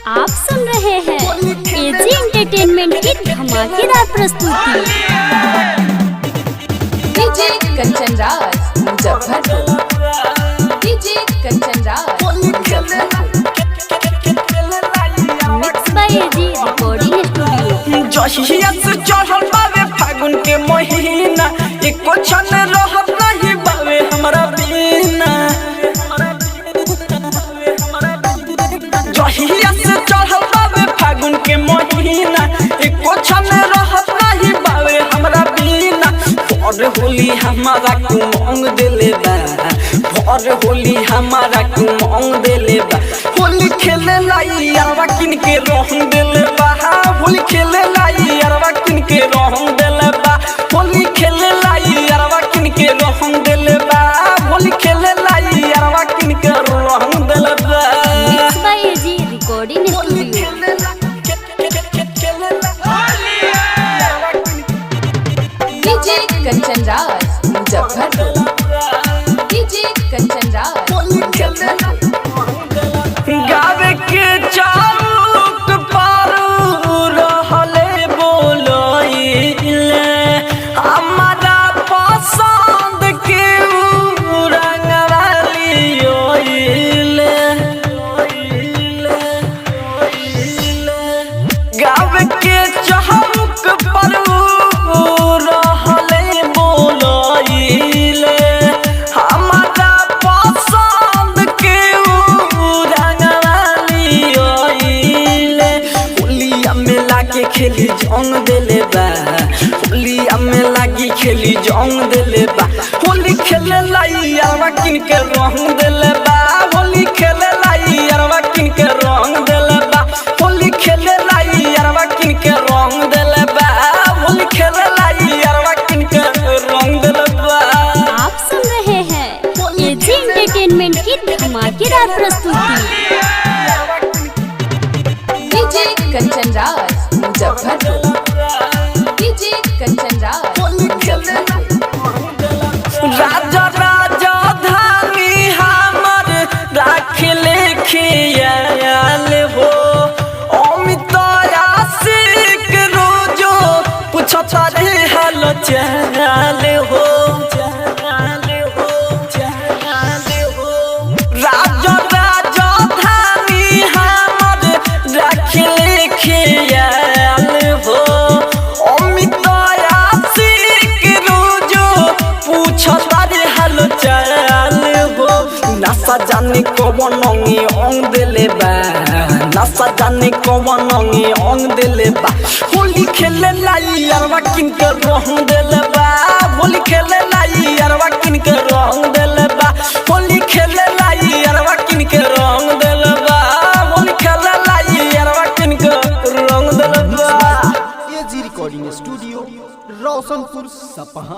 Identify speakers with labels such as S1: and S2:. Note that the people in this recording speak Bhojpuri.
S1: आप सुन रहे हैं एजी एंटरटेनमेंट की धमाकेदार प्रस्तुति।
S2: DJ Kanchan Raj Muzaffarpur. DJ Kanchan Raj Muzaffarpur.
S1: Mix by AG recording studio.
S3: जहिया से चढ़ल बावे फागुन के महीना, एको क्षण रहत नहीं बावे हमरा बिना। जहिया से चढ़ल बावे फागुन के महीना, एको क्षण रहत नहीं बावे हमरा बिना। भर होली हमारा कुमंग देले बा, भर होली हमारा कुमंग देले बा। होली खेले लाई यारवा किन के रंग देले बा, होली खेले लाई यारवा किन के रंग देले बा। होली खेले लाई यारवा किन के रंग देले बा, होली खेले लाई यारवा किन के रंग देले बा।
S1: Mix by AG recording studio.
S2: DJ Kanchan Raj Muzaffarpur. DJ Kanchan Raj Muzaffarpur.
S3: गावे के चाउक पारू रहले बोलइले, हमारा पसंद के रंगवा लियोइले। गावे के चाउक पारू रहले बोलइले, हमारा पसंद के खेली जंग देले बा, होलिया में लागी खेली जंग देले बा। होली खेले लाई यारवा किन के रंग देले बा, होली खेले लाई यारवा किन के रंग देले बा। होली खेले लाई यारवा किन के रंग देले बा, होली खेले लाई यारवा किन के रंग देले बा।
S1: आप सुन रहे हैं एजी एंटरटेनमेंट की धमाकेदार प्रस्तुति।
S2: डीजे कंचन राज मुजफ्फरपुर। डीजे कंचन राज मुजफ्फरपुर।
S3: राजा राजा धानी हमर राख ले खियाल हो, अमित आशिक रोजो पूछता रे हाल चाल हो। राजा राजा धानी हमर राख ले खियाल हो, अमित आशिक रोजो पूछता रे हाल चाल हो। नशा जाने कौन अंगी अंग देले बा, नशा जाने कौन अंगी अंग देले बा। होली खेले लाई यारवा किन के रंग देले बा, होली खेले लाई यारवा किन के रंग देले बा। होली खेले लाई यारवा किन के रंग देले बा, होली खेले लाई यारवा किन के रंग देले बा।
S4: एजी रिकॉर्डिंग स्टूडियो रोशनपुर सपहा।